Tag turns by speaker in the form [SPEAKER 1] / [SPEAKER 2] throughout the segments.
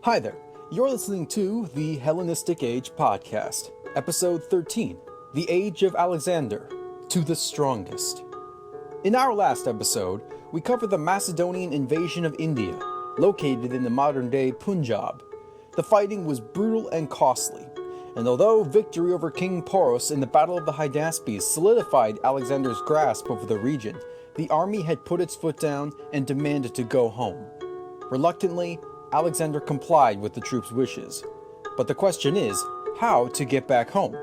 [SPEAKER 1] Hi there, you're listening to the Hellenistic Age Podcast, Episode 13, The Age of Alexander, to the Strongest. In our last episode, we covered the Macedonian invasion of India, located in the modern-day Punjab. The fighting was brutal and costly, and although victory over King Porus in the Battle of the Hydaspes solidified Alexander's grasp over the region, the army had put its foot down and demanded to go home. Reluctantly, Alexander complied with the troops' wishes. But the question is, how to get back home?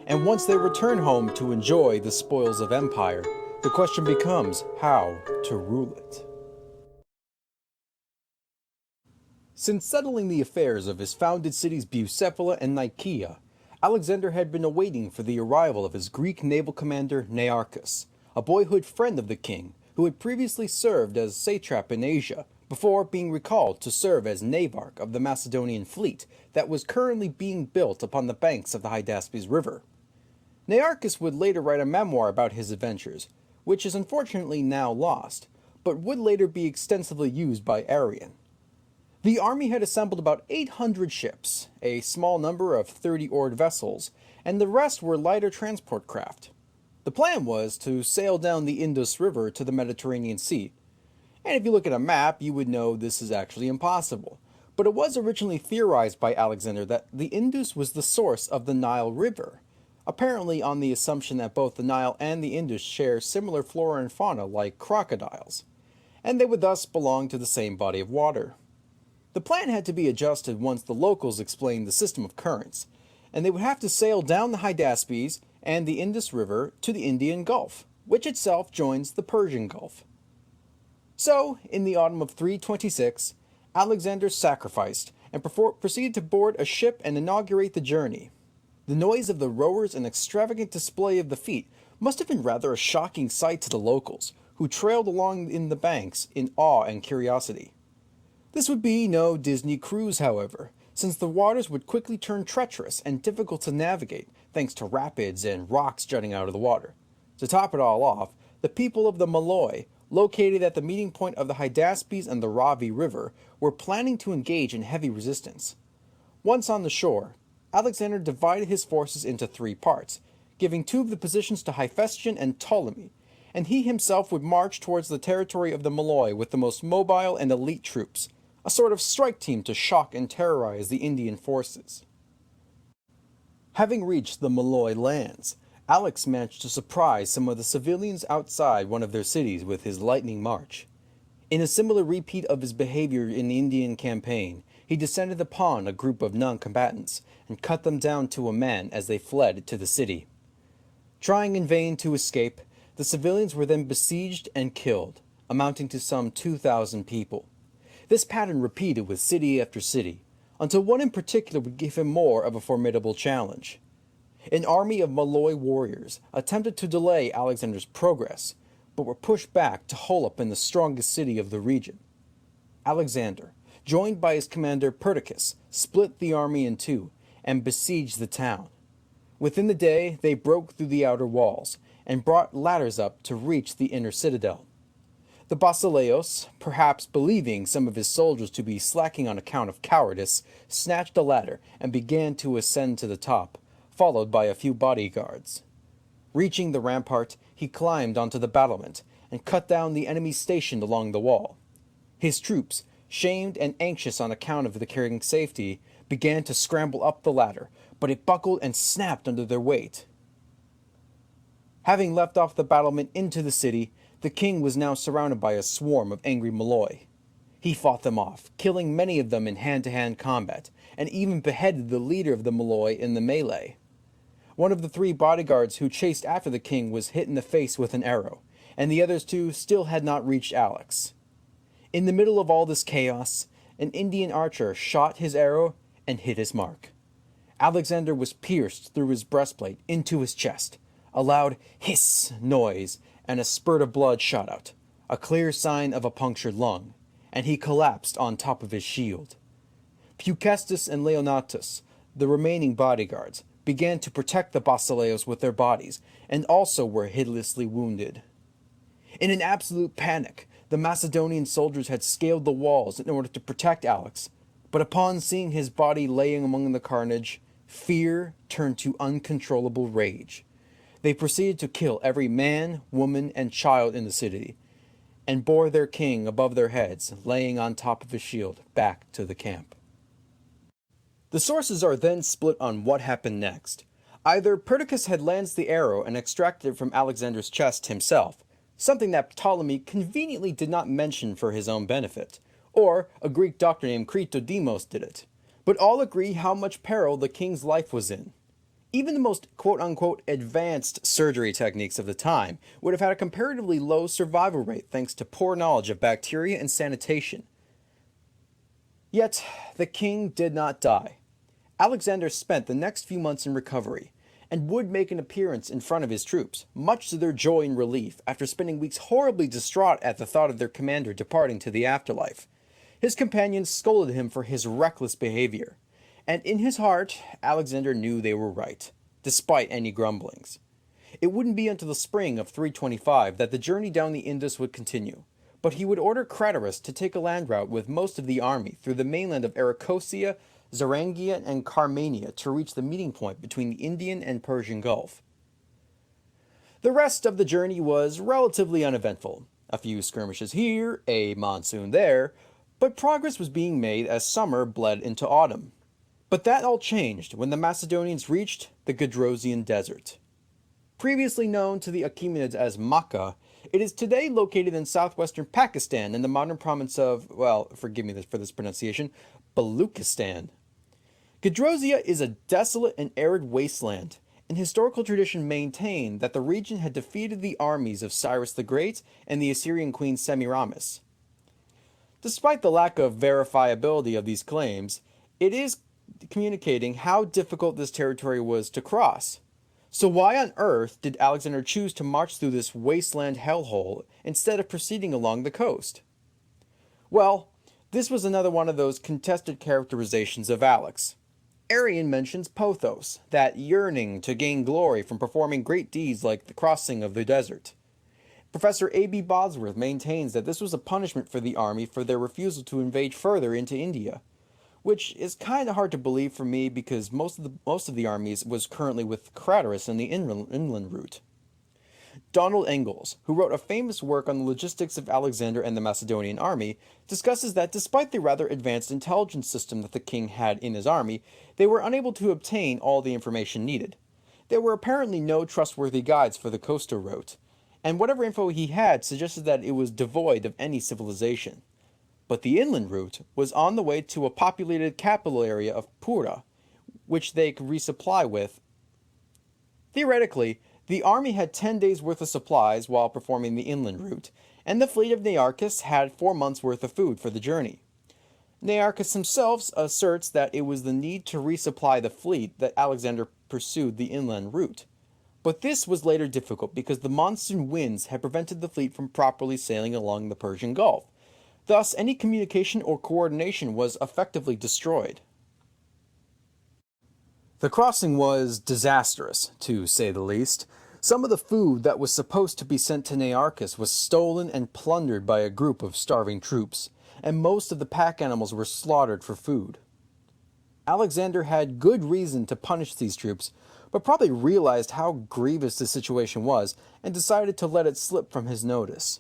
[SPEAKER 1] And once they return home to enjoy the spoils of empire, the question becomes how to rule it. Since settling the affairs of his founded cities Bucephala and Nicaea, Alexander had been awaiting for the arrival of his Greek naval commander Nearchus, a boyhood friend of the king who had previously served as satrap in Asia, before being recalled to serve as navarch of the Macedonian fleet that was currently being built upon the banks of the Hydaspes River. Nearchus would later write a memoir about his adventures, which is unfortunately now lost, but would later be extensively used by Arrian. The army had assembled about 800 ships, a small number of 30-oared vessels, and the rest were lighter transport craft. The plan was to sail down the Indus River to the Mediterranean Sea. And if you look at a map, you would know this is actually impossible. But it was originally theorized by Alexander that the Indus was the source of the Nile River, apparently on the assumption that both the Nile and the Indus share similar flora and fauna like crocodiles, and they would thus belong to the same body of water. The plan had to be adjusted once the locals explained the system of currents, and they would have to sail down the Hydaspes and the Indus River to the Indian Gulf, which itself joins the Persian Gulf. So, in the autumn of 326, Alexander sacrificed and proceeded to board a ship and inaugurate the journey. The noise of the rowers and extravagant display of the feat must have been rather a shocking sight to the locals, who trailed along in the banks in awe and curiosity. This would be no Disney cruise, however, since the waters would quickly turn treacherous and difficult to navigate thanks to rapids and rocks jutting out of the water. To top it all off, the people of the Malloy, located at the meeting point of the Hydaspes and the Ravi River, were planning to engage in heavy resistance. Once on the shore, Alexander divided his forces into 3 parts, giving 2 of the positions to Hephaestion and Ptolemy, and he himself would march towards the territory of the Malloy with the most mobile and elite troops, a sort of strike team to shock and terrorize the Indian forces. Having reached the Malloy lands, Alex managed to surprise some of the civilians outside one of their cities with his lightning march. In a similar repeat of his behavior in the Indian campaign, he descended upon a group of non-combatants and cut them down to a man as they fled to the city. Trying in vain to escape, the civilians were then besieged and killed, amounting to some 2,000 people. This pattern repeated with city after city, until one in particular would give him more of a formidable challenge. An army of Malloy warriors attempted to delay Alexander's progress, but were pushed back to hole up in the strongest city of the region. Alexander, joined by his commander Perdiccas, split the army in 2 and besieged the town. Within the day, they broke through the outer walls and brought ladders up to reach the inner citadel. The Basileus, perhaps believing some of his soldiers to be slacking on account of cowardice, snatched a ladder and began to ascend to the top, followed by a few bodyguards. Reaching the rampart, he climbed onto the battlement and cut down the enemies stationed along the wall. His troops, shamed and anxious on account of the king's safety, began to scramble up the ladder, but it buckled and snapped under their weight. Having left off the battlement into the city, the king was now surrounded by a swarm of angry Malloy. He fought them off, killing many of them in hand-to-hand combat, and even beheaded the leader of the Malloy in the melee. One of the 3 bodyguards who chased after the king was hit in the face with an arrow, and the others 2 still had not reached Alex. In the middle of all this chaos, an Indian archer shot his arrow and hit his mark. Alexander was pierced through his breastplate into his chest. A loud hiss noise and a spurt of blood shot out, a clear sign of a punctured lung, and he collapsed on top of his shield. Peucestus and Leonatus, the remaining bodyguards, began to protect the Basileus with their bodies, and also were hideously wounded. In an absolute panic, the Macedonian soldiers had scaled the walls in order to protect Alex, But upon seeing his body laying among the carnage, fear turned to uncontrollable rage. They proceeded to kill every man, woman, and child in the city, and bore their king above their heads, laying on top of his shield, back to the camp. The sources are then split on what happened next. Either Perdiccas had lanced the arrow and extracted it from Alexander's chest himself, something that Ptolemy conveniently did not mention for his own benefit, or a Greek doctor named Critodemos did it. But all agree how much peril the king's life was in. Even the most quote-unquote advanced surgery techniques of the time would have had a comparatively low survival rate thanks to poor knowledge of bacteria and sanitation. Yet, the king did not die. Alexander spent the next few months in recovery, and would make an appearance in front of his troops, much to their joy and relief after spending weeks horribly distraught at the thought of their commander departing to the afterlife. His companions scolded him for his reckless behavior, and in his heart, Alexander knew they were right, despite any grumblings. It wouldn't be until the spring of 325 that the journey down the Indus would continue, but he would order Cratyrus to take a land route with most of the army through the mainland of Arachosia, Zarangia, and Carmania to reach the meeting point between the Indian and Persian Gulf. The rest of the journey was relatively uneventful. A few skirmishes here, a monsoon there, but progress was being made as summer bled into autumn. But that all changed when the Macedonians reached the Gedrosian Desert. Previously known to the Achaemenids as Makkah, it is today located in southwestern Pakistan in the modern province of, well, forgive me for this pronunciation, Baluchistan. Gedrosia is a desolate and arid wasteland, and historical tradition maintained that the region had defeated the armies of Cyrus the Great and the Assyrian queen Semiramis. Despite the lack of verifiability of these claims, it is communicating how difficult this territory was to cross. So why on earth did Alexander choose to march through this wasteland hellhole instead of proceeding along the coast? Well, this was another one of those contested characterizations of Alex. Arrian mentions pothos, that yearning to gain glory from performing great deeds like the crossing of the desert. Professor A.B. Bosworth maintains that this was a punishment for the army for their refusal to invade further into India, which is kind of hard to believe for me because most of the armies was currently with Cratyrus in the inland route. Donald Engels, who wrote a famous work on the logistics of Alexander and the Macedonian army, discusses that despite the rather advanced intelligence system that the king had in his army, they were unable to obtain all the information needed. There were apparently no trustworthy guides for the coastal route, and whatever info he had suggested that it was devoid of any civilization. But the inland route was on the way to a populated capital area of Pura, which they could resupply with. Theoretically, the army had 10 days' worth of supplies while performing the inland route, and the fleet of Nearchus had 4 months' worth of food for the journey. Nearchus himself asserts that it was the need to resupply the fleet that Alexander pursued the inland route. But this was later difficult because the monsoon winds had prevented the fleet from properly sailing along the Persian Gulf. Thus, any communication or coordination was effectively destroyed. The crossing was disastrous, to say the least. Some of the food that was supposed to be sent to Nearchus was stolen and plundered by a group of starving troops, and most of the pack animals were slaughtered for food. Alexander had good reason to punish these troops, but probably realized how grievous the situation was and decided to let it slip from his notice.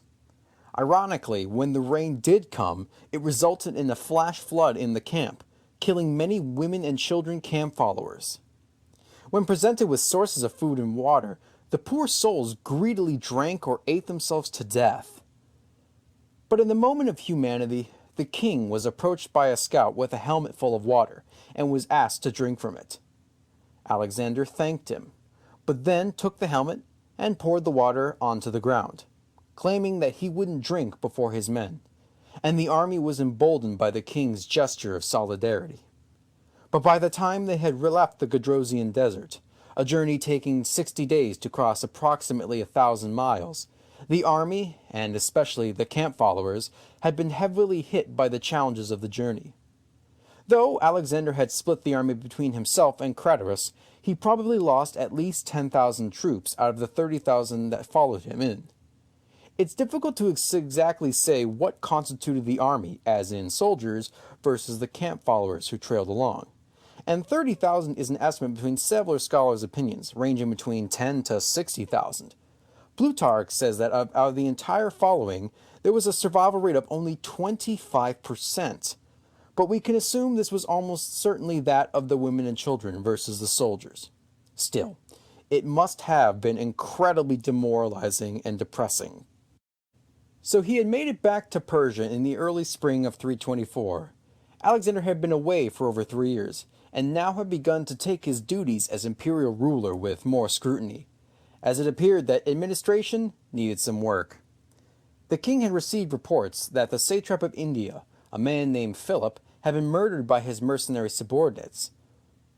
[SPEAKER 1] Ironically, when the rain did come, it resulted in a flash flood in the camp, killing many women and children camp followers. When presented with sources of food and water, the poor souls greedily drank or ate themselves to death. But in the moment of humanity, the king was approached by a scout with a helmet full of water, and was asked to drink from it. Alexander thanked him, but then took the helmet and poured the water onto the ground, claiming that he wouldn't drink before his men, and the army was emboldened by the king's gesture of solidarity. But by the time they had left the Gedrosian Desert, a journey taking 60 days to cross approximately 1,000 miles, the army, and especially the camp followers, had been heavily hit by the challenges of the journey. Though Alexander had split the army between himself and Cratyrus, he probably lost at least 10,000 troops out of the 30,000 that followed him in. It's difficult to exactly say what constituted the army, as in soldiers, versus the camp followers who trailed along. And 30,000 is an estimate between several scholars' opinions, ranging between 10 to 60,000. Plutarch says that out of the entire following, there was a survival rate of only 25%. But we can assume this was almost certainly that of the women and children versus the soldiers. Still, it must have been incredibly demoralizing and depressing. So he had made it back to Persia in the early spring of 324. Alexander had been away for over 3 years, and now had begun to take his duties as imperial ruler with more scrutiny, as it appeared that administration needed some work. The king had received reports that the satrap of India, a man named Philip, had been murdered by his mercenary subordinates.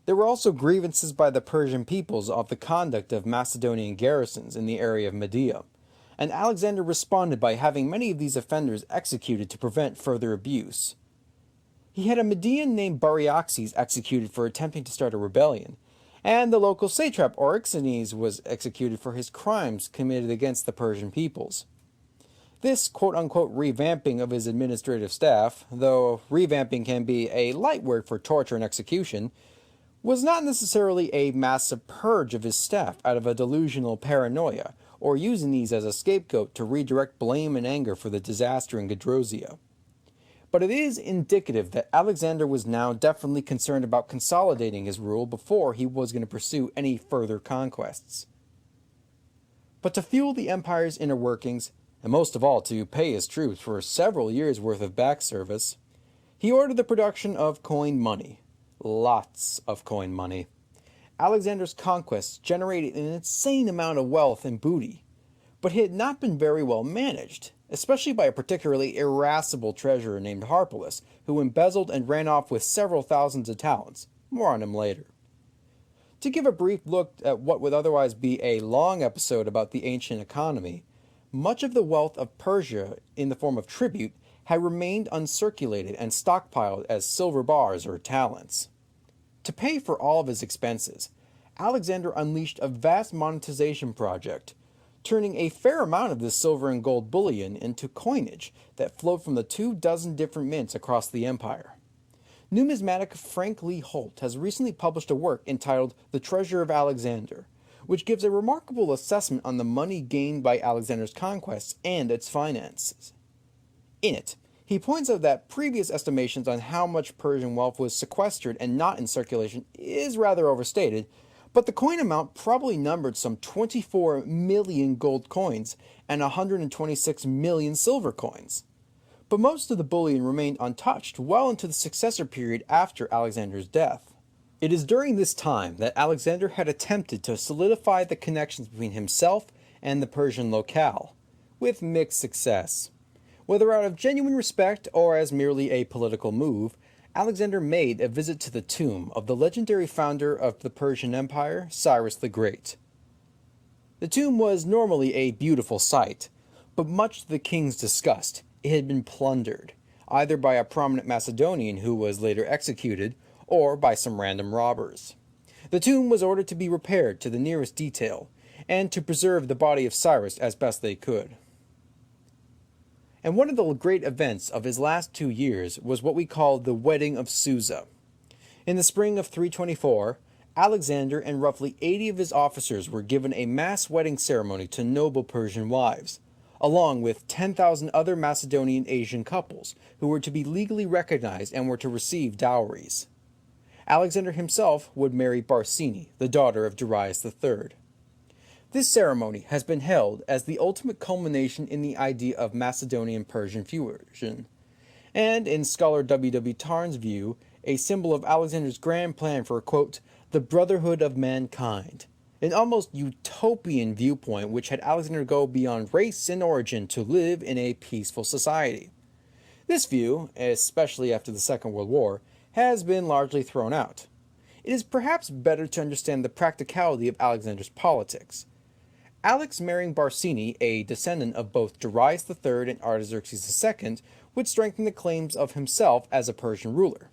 [SPEAKER 1] There were also grievances by the Persian peoples of the conduct of Macedonian garrisons in the area of Media, and Alexander responded by having many of these offenders executed to prevent further abuse. He had a Median named Baryaxes executed for attempting to start a rebellion, and the local satrap Oryxenes was executed for his crimes committed against the Persian peoples. This quote-unquote revamping of his administrative staff, though revamping can be a light word for torture and execution, was not necessarily a massive purge of his staff out of a delusional paranoia, or using these as a scapegoat to redirect blame and anger for the disaster in Gedrosia. But it is indicative that Alexander was now definitely concerned about consolidating his rule before he was going to pursue any further conquests. But to fuel the empire's inner workings, and most of all to pay his troops for several years' worth of back service, he ordered the production of coin money. Lots of coin money. Alexander's conquests generated an insane amount of wealth and booty, but he had not been very well managed, especially by a particularly irascible treasurer named Harpalus, who embezzled and ran off with several thousands of talents. More on him later. To give a brief look at what would otherwise be a long episode about the ancient economy, much of the wealth of Persia, in the form of tribute, had remained uncirculated and stockpiled as silver bars or talents. To pay for all of his expenses, Alexander unleashed a vast monetization project, turning a fair amount of this silver and gold bullion into coinage that flowed from the 24 different mints across the empire. Numismatic Frank Lee Holt has recently published a work entitled The Treasure of Alexander, which gives a remarkable assessment on the money gained by Alexander's conquests and its finances. In it, he points out that previous estimations on how much Persian wealth was sequestered and not in circulation is rather overstated, but the coin amount probably numbered some 24 million gold coins and 126 million silver coins. But most of the bullion remained untouched well into the successor period after Alexander's death. It is during this time that Alexander had attempted to solidify the connections between himself and the Persian locale, with mixed success. Whether out of genuine respect or as merely a political move, Alexander made a visit to the tomb of the legendary founder of the Persian Empire, Cyrus the Great. The tomb was normally a beautiful sight, but much to the king's disgust, it had been plundered, either by a prominent Macedonian who was later executed, or by some random robbers. The tomb was ordered to be repaired to the nearest detail, and to preserve the body of Cyrus as best they could. And one of the great events of his last 2 years was what we call the Wedding of Susa. In the spring of 324, Alexander and roughly 80 of his officers were given a mass wedding ceremony to noble Persian wives, along with 10,000 other Macedonian Asian couples who were to be legally recognized and were to receive dowries. Alexander himself would marry Barsine, the daughter of Darius III. This ceremony has been held as the ultimate culmination in the idea of Macedonian-Persian fusion, and in scholar W. W. Tarn's view, a symbol of Alexander's grand plan for, quote, the brotherhood of mankind, an almost utopian viewpoint which had Alexander go beyond race and origin to live in a peaceful society. This view, especially after the Second World War, has been largely thrown out. It is perhaps better to understand the practicality of Alexander's politics. Alex marrying Barsine, a descendant of both Darius III and Artaxerxes II, would strengthen the claims of himself as a Persian ruler.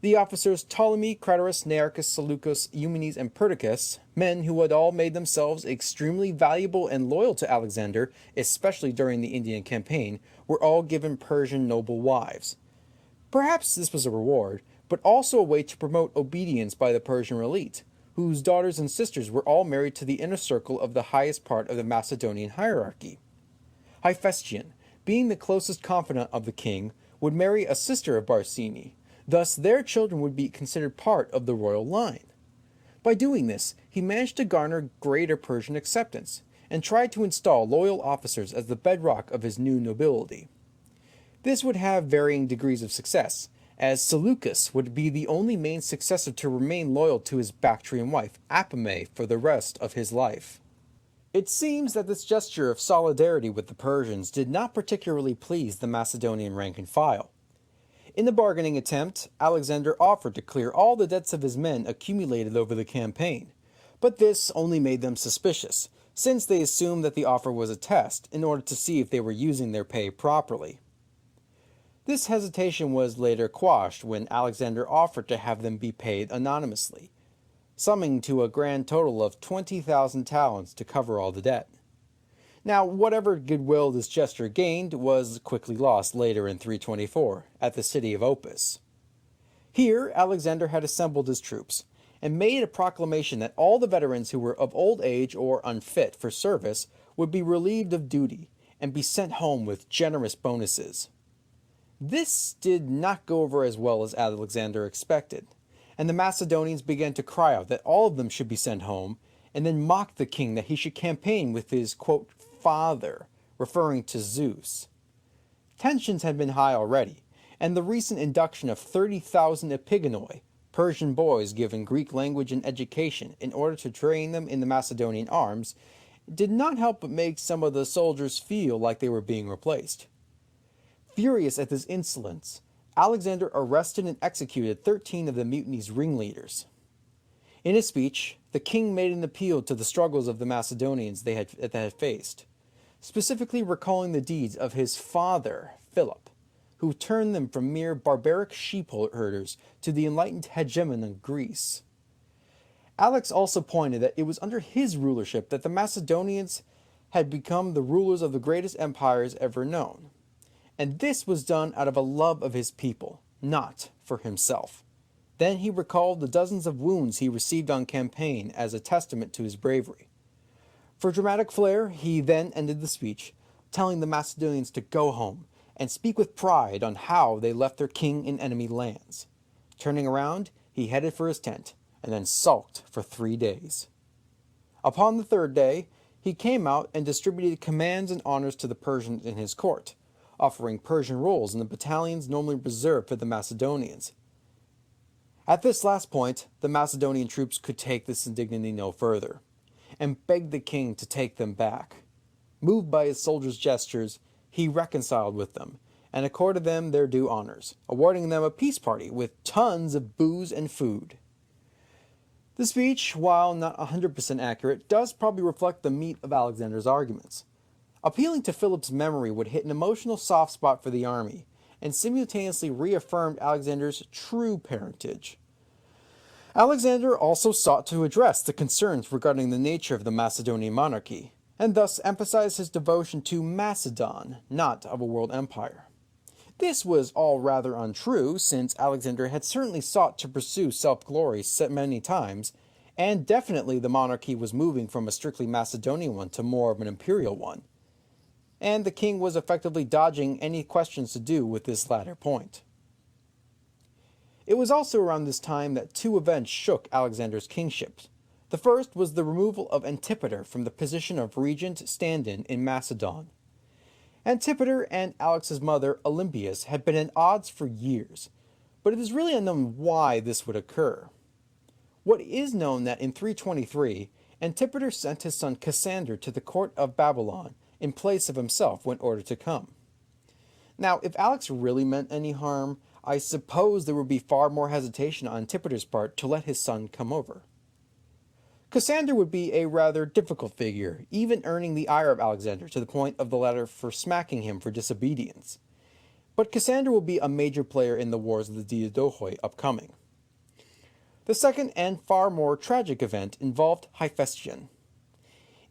[SPEAKER 1] The officers Ptolemy, Craterus, Nearchus, Seleucus, Eumenes, and Perdiccas, men who had all made themselves extremely valuable and loyal to Alexander, especially during the Indian campaign, were all given Persian noble wives. Perhaps this was a reward, but also a way to promote obedience by the Persian elite, whose daughters and sisters were all married to the inner circle of the highest part of the Macedonian hierarchy. Hephaestion, being the closest confidant of the king, would marry a sister of Barsini. Thus, their children would be considered part of the royal line. By doing this, he managed to garner greater Persian acceptance, and tried to install loyal officers as the bedrock of his new nobility. This would have varying degrees of success, as Seleucus would be the only main successor to remain loyal to his Bactrian wife, Apame, for the rest of his life. It seems that this gesture of solidarity with the Persians did not particularly please the Macedonian rank and file. In the bargaining attempt, Alexander offered to clear all the debts of his men accumulated over the campaign, but this only made them suspicious, since they assumed that the offer was a test in order to see if they were using their pay properly. This hesitation was later quashed when Alexander offered to have them be paid anonymously, summing to a grand total of 20,000 talents to cover all the debt. Now, whatever goodwill this gesture gained was quickly lost later in 324, at the city of Opis. Here, Alexander had assembled his troops, and made a proclamation that all the veterans who were of old age or unfit for service would be relieved of duty, and be sent home with generous bonuses. This did not go over as well as Alexander expected, and the Macedonians began to cry out that all of them should be sent home, and then mocked the king that he should campaign with his, quote, father, referring to Zeus. Tensions had been high already, and the recent induction of 30,000 epigonoi, Persian boys given Greek language and education in order to train them in the Macedonian arms, did not help but make some of the soldiers feel like they were being replaced. Furious at this insolence, Alexander arrested and executed 13 of the mutiny's ringleaders. In his speech, the king made an appeal to the struggles of the Macedonians they had faced, specifically recalling the deeds of his father, Philip, who turned them from mere barbaric sheep herders to the enlightened hegemon of Greece. Alex also pointed that it was under his rulership that the Macedonians had become the rulers of the greatest empires ever known, and this was done out of a love of his people, not for himself. Then he recalled the dozens of wounds he received on campaign as a testament to his bravery. For dramatic flair, he then ended the speech, telling the Macedonians to go home and speak with pride on how they left their king in enemy lands. Turning around, he headed for his tent, and then sulked for 3 days. Upon the third day, he came out and distributed commands and honors to the Persians in his court, offering Persian roles in the battalions normally reserved for the Macedonians. At this last point, the Macedonian troops could take this indignity no further, and begged the king to take them back. Moved by his soldiers' gestures, he reconciled with them, and accorded them their due honors, awarding them a peace party with tons of booze and food. The speech, while not 100% accurate, does probably reflect the meat of Alexander's arguments. Appealing to Philip's memory would hit an emotional soft spot for the army, and simultaneously reaffirmed Alexander's true parentage. Alexander also sought to address the concerns regarding the nature of the Macedonian monarchy, and thus emphasized his devotion to Macedon, not of a world empire. This was all rather untrue, since Alexander had certainly sought to pursue self-glory many times, and definitely the monarchy was moving from a strictly Macedonian one to more of an imperial one, and the king was effectively dodging any questions to do with this latter point. It was also around this time that two events shook Alexander's kingship. The first was the removal of Antipater from the position of regent stand-in in Macedon. Antipater and Alex's mother, Olympias, had been at odds for years, but it is really unknown why this would occur. What is known that in 323, Antipater sent his son Cassander to the court of Babylon in place of himself when ordered to come. Now, if Alex really meant any harm, I suppose there would be far more hesitation on Antipater's part to let his son come over. Cassander would be a rather difficult figure, even earning the ire of Alexander to the point of the latter for smacking him for disobedience. But Cassander will be a major player in the wars of the Diadohoi upcoming. The second and far more tragic event involved Hephaestion.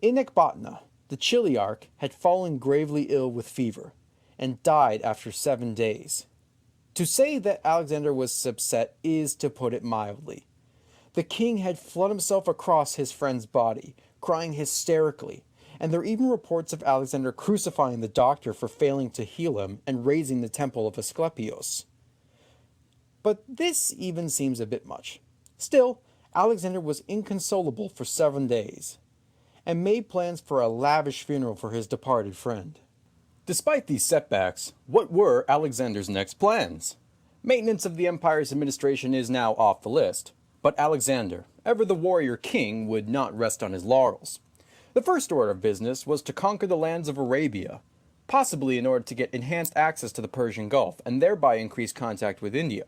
[SPEAKER 1] In Ecbatana, the Chiliarch had fallen gravely ill with fever, and died after 7 days. To say that Alexander was upset is to put it mildly. The king had flung himself across his friend's body, crying hysterically, and there are even reports of Alexander crucifying the doctor for failing to heal him and razing the temple of Asclepios. But this even seems a bit much. Still, Alexander was inconsolable for 7 days, and made plans for a lavish funeral for his departed friend. Despite these setbacks, what were Alexander's next plans? Maintenance of the empire's administration is now off the list, but Alexander, ever the warrior king, would not rest on his laurels. The first order of business was to conquer the lands of Arabia, possibly in order to get enhanced access to the Persian Gulf and thereby increase contact with India.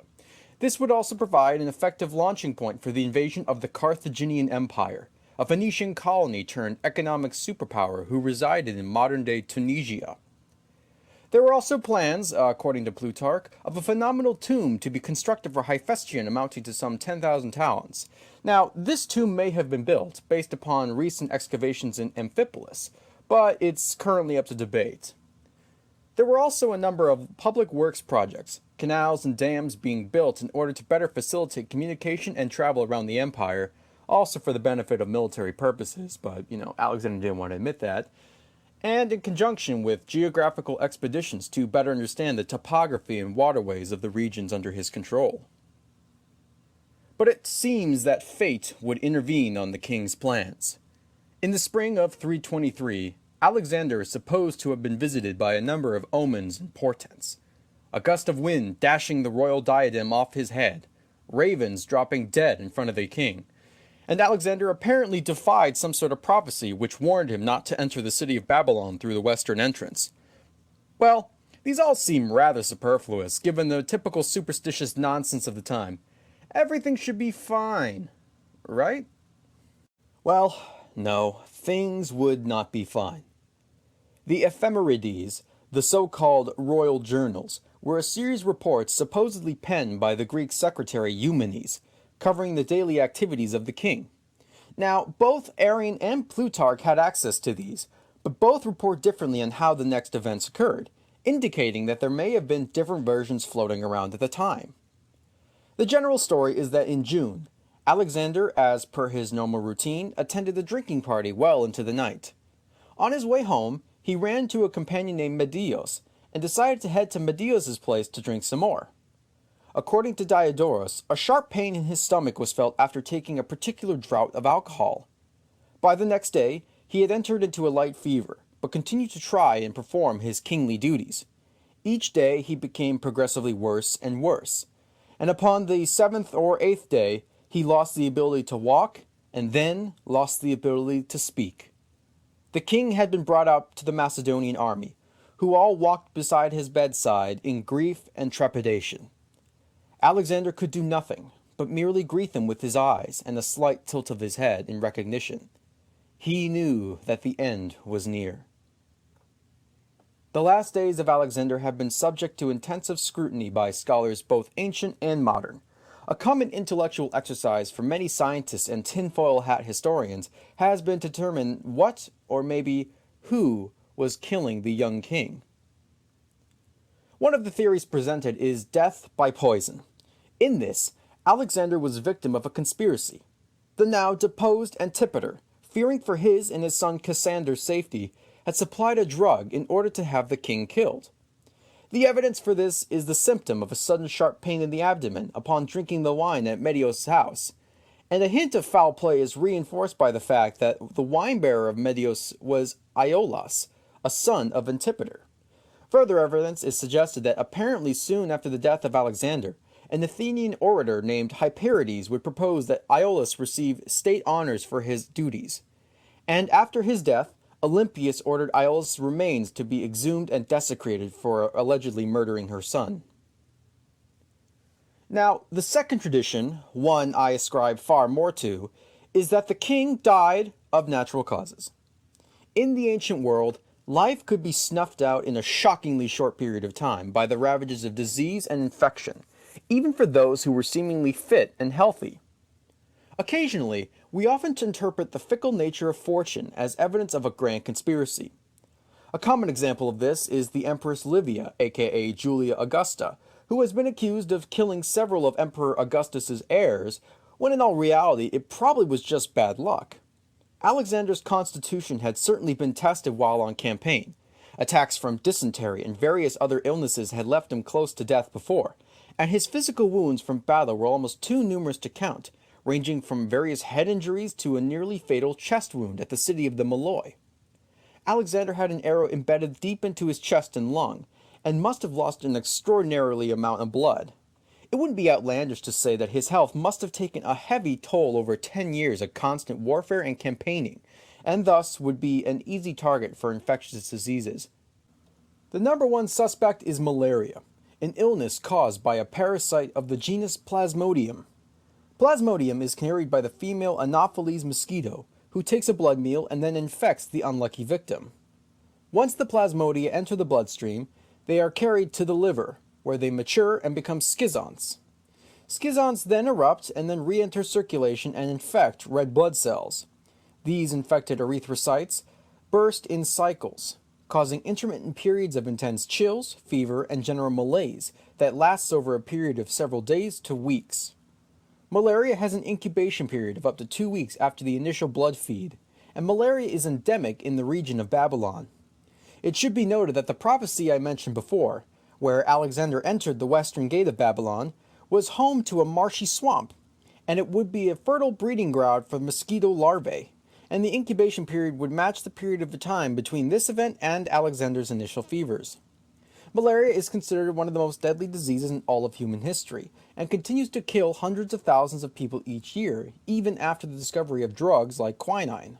[SPEAKER 1] This would also provide an effective launching point for the invasion of the Carthaginian Empire, a Phoenician colony turned economic superpower who resided in modern-day Tunisia. There were also plans, according to Plutarch, of a phenomenal tomb to be constructed for Hephaestion amounting to some 10,000 talents. Now, this tomb may have been built, based upon recent excavations in Amphipolis, but it's currently up to debate. There were also a number of public works projects, canals and dams being built in order to better facilitate communication and travel around the empire, also for the benefit of military purposes, but, Alexander didn't want to admit that, and in conjunction with geographical expeditions to better understand the topography and waterways of the regions under his control. But it seems that fate would intervene on the king's plans. In the spring of 323, Alexander is supposed to have been visited by a number of omens and portents. A gust of wind dashing the royal diadem off his head, ravens dropping dead in front of the king, and Alexander apparently defied some sort of prophecy which warned him not to enter the city of Babylon through the western entrance. Well, these all seem rather superfluous, given the typical superstitious nonsense of the time. Everything should be fine, right? Well, no, things would not be fine. The ephemerides, the so-called royal journals, were a series of reports supposedly penned by the Greek secretary Eumenes, covering the daily activities of the king. Now, both Arrian and Plutarch had access to these, but both report differently on how the next events occurred, indicating that there may have been different versions floating around at the time. The general story is that in June, Alexander, as per his normal routine, attended the drinking party well into the night. On his way home, he ran into a companion named Medios, and decided to head to Medios' place to drink some more. According to Diodorus, a sharp pain in his stomach was felt after taking a particular draught of alcohol. By the next day, he had entered into a light fever, but continued to try and perform his kingly duties. Each day he became progressively worse and worse, and upon the 7th or 8th day, he lost the ability to walk, and then lost the ability to speak. The king had been brought up to the Macedonian army, who all walked beside his bedside in grief and trepidation. Alexander could do nothing, but merely greet them with his eyes and a slight tilt of his head in recognition. He knew that the end was near. The last days of Alexander have been subject to intensive scrutiny by scholars both ancient and modern. A common intellectual exercise for many scientists and tinfoil hat historians has been to determine what, or maybe who, was killing the young king. One of the theories presented is death by poison. In this, Alexander was victim of a conspiracy. The now deposed Antipater, fearing for his and his son Cassander's safety, had supplied a drug in order to have the king killed. The evidence for this is the symptom of a sudden sharp pain in the abdomen upon drinking the wine at Medios' house, and a hint of foul play is reinforced by the fact that the wine-bearer of Medios was Iolaus, a son of Antipater. Further evidence is suggested that apparently soon after the death of Alexander, an Athenian orator named Hyperides would propose that Iolaus receive state honors for his duties. And after his death, Olympias ordered Iolaus' remains to be exhumed and desecrated for allegedly murdering her son. Now, the second tradition, one I ascribe far more to, is that the king died of natural causes. In the ancient world, life could be snuffed out in a shockingly short period of time by the ravages of disease and infection, even for those who were seemingly fit and healthy. Occasionally, we often interpret the fickle nature of fortune as evidence of a grand conspiracy. A common example of this is the Empress Livia, aka Julia Augusta, who has been accused of killing several of Emperor Augustus's heirs, when in all reality it probably was just bad luck. Alexander's constitution had certainly been tested while on campaign. Attacks from dysentery and various other illnesses had left him close to death before, and his physical wounds from battle were almost too numerous to count, ranging from various head injuries to a nearly fatal chest wound at the city of the Malloy. Alexander had an arrow embedded deep into his chest and lung, and must have lost an extraordinarily amount of blood. It wouldn't be outlandish to say that his health must have taken a heavy toll over 10 years of constant warfare and campaigning, and thus would be an easy target for infectious diseases. The number one suspect is malaria, an illness caused by a parasite of the genus Plasmodium. Plasmodium is carried by the female Anopheles mosquito, who takes a blood meal and then infects the unlucky victim. Once the plasmodia enter the bloodstream, they are carried to the liver, where they mature and become schizonts. Schizonts then erupt and then re-enter circulation and infect red blood cells. These infected erythrocytes burst in cycles, causing intermittent periods of intense chills, fever, and general malaise that lasts over a period of several days to weeks. Malaria has an incubation period of up to 2 weeks after the initial blood feed, and malaria is endemic in the region of Babylon. It should be noted that the prophecy I mentioned before, where Alexander entered the western gate of Babylon, was home to a marshy swamp, and it would be a fertile breeding ground for mosquito larvae, and the incubation period would match the period of the time between this event and Alexander's initial fevers. Malaria is considered one of the most deadly diseases in all of human history, and continues to kill hundreds of thousands of people each year, even after the discovery of drugs like quinine.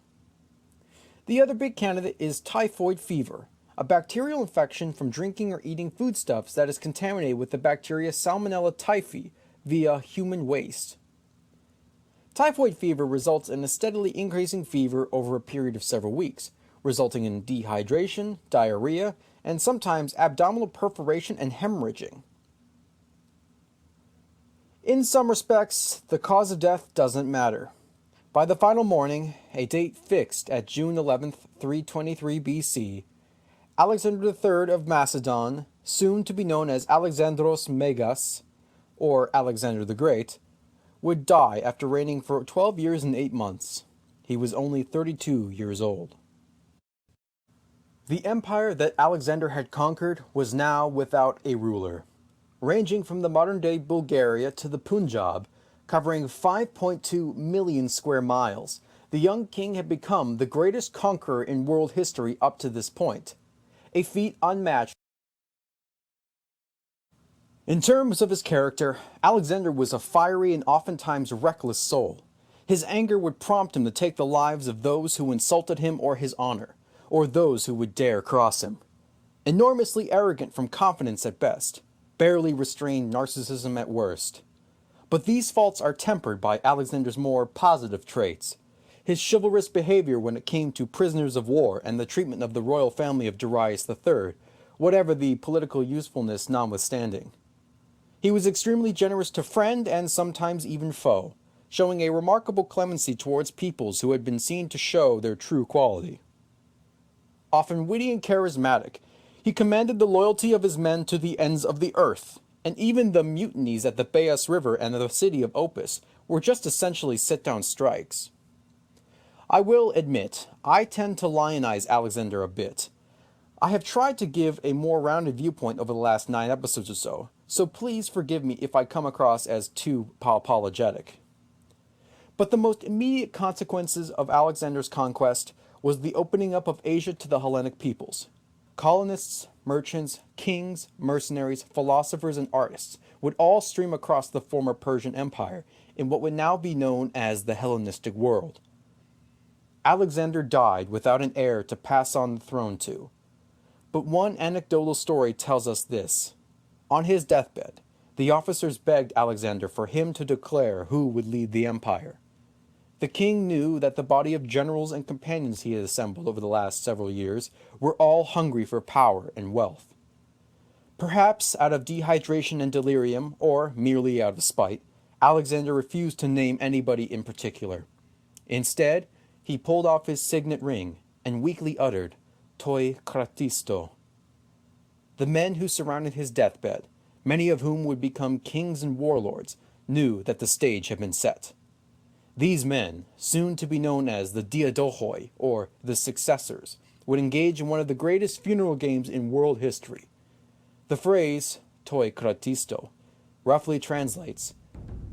[SPEAKER 1] The other big candidate is typhoid fever, a bacterial infection from drinking or eating foodstuffs that is contaminated with the bacteria Salmonella typhi via human waste. Typhoid fever results in a steadily increasing fever over a period of several weeks, resulting in dehydration, diarrhea, and sometimes abdominal perforation and hemorrhaging. In some respects, the cause of death doesn't matter. By the final morning, a date fixed at June 11th, 323 BC, Alexander III of Macedon, soon to be known as Alexandros Megas, or Alexander the Great, would die after reigning for 12 years and 8 months. He was only 32 years old. The empire that Alexander had conquered was now without a ruler. Ranging from the modern-day Bulgaria to the Punjab, covering 5.2 million square miles, the young king had become the greatest conqueror in world history up to this point, a feat unmatched. In terms of his character, Alexander was a fiery and oftentimes reckless soul. His anger would prompt him to take the lives of those who insulted him or his honor, or those who would dare cross him. Enormously arrogant from confidence at best, barely restrained narcissism at worst. But these faults are tempered by Alexander's more positive traits. His chivalrous behavior when it came to prisoners of war and the treatment of the royal family of Darius III, whatever the political usefulness notwithstanding. He was extremely generous to friend and sometimes even foe, showing a remarkable clemency towards peoples who had been seen to show their true quality. Often witty and charismatic, he commanded the loyalty of his men to the ends of the earth, and even the mutinies at the Baeus River and the city of Opis were just essentially sit-down strikes. I will admit, I tend to lionize Alexander a bit. I have tried to give a more rounded viewpoint over the last 9 episodes or so please forgive me if I come across as too apologetic. But the most immediate consequences of Alexander's conquest was the opening up of Asia to the Hellenic peoples. Colonists, merchants, kings, mercenaries, philosophers, and artists would all stream across the former Persian Empire in what would now be known as the Hellenistic world. Alexander died without an heir to pass on the throne to. But one anecdotal story tells us this. On his deathbed, the officers begged Alexander for him to declare who would lead the empire. The king knew that the body of generals and companions he had assembled over the last several years were all hungry for power and wealth. Perhaps out of dehydration and delirium, or merely out of spite, Alexander refused to name anybody in particular. Instead, he pulled off his signet ring and weakly uttered, "Toi kratisto." The men who surrounded his deathbed, many of whom would become kings and warlords, knew that the stage had been set. These men, soon to be known as the Diadohoi, or the Successors, would engage in one of the greatest funeral games in world history. The phrase, "toi kratisto," roughly translates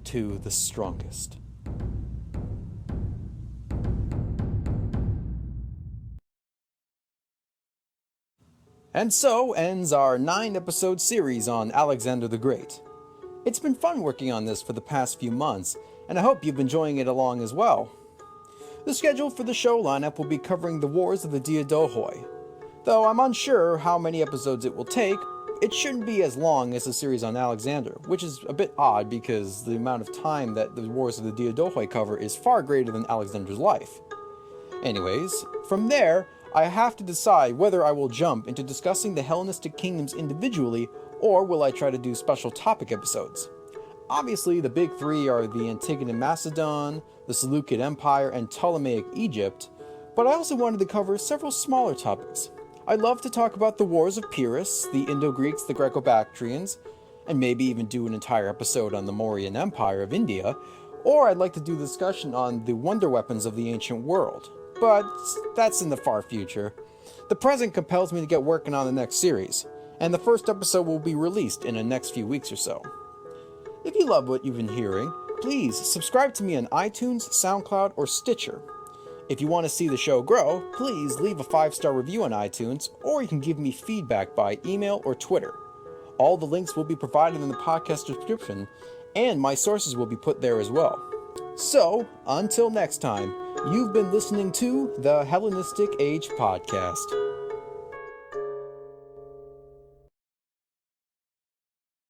[SPEAKER 1] to the strongest. And so ends our 9-episode series on Alexander the Great. It's been fun working on this for the past few months, and I hope you've been enjoying it along as well. The schedule for the show lineup will be covering the wars of the Diadohoi. Though I'm unsure how many episodes it will take, it shouldn't be as long as the series on Alexander, which is a bit odd because the amount of time that the wars of the Diadohoi cover is far greater than Alexander's life. Anyways, from there, I have to decide whether I will jump into discussing the Hellenistic kingdoms individually, or will I try to do special topic episodes. Obviously, the big three are the Antigonid Macedon, the Seleucid Empire, and Ptolemaic Egypt, but I also wanted to cover several smaller topics. I'd love to talk about the wars of Pyrrhus, the Indo-Greeks, the Greco-Bactrians, and maybe even do an entire episode on the Mauryan Empire of India, or I'd like to do a discussion on the wonder weapons of the ancient world. But that's in the far future. The present compels me to get working on the next series, and the first episode will be released in the next few weeks or so. If you love what you've been hearing, please subscribe to me on iTunes, SoundCloud, or Stitcher. If you want to see the show grow, please leave a 5-star review on iTunes, or you can give me feedback by email or Twitter. All the links will be provided in the podcast description, and my sources will be put there as well. So, until next time, you've been listening to the Hellenistic Age Podcast.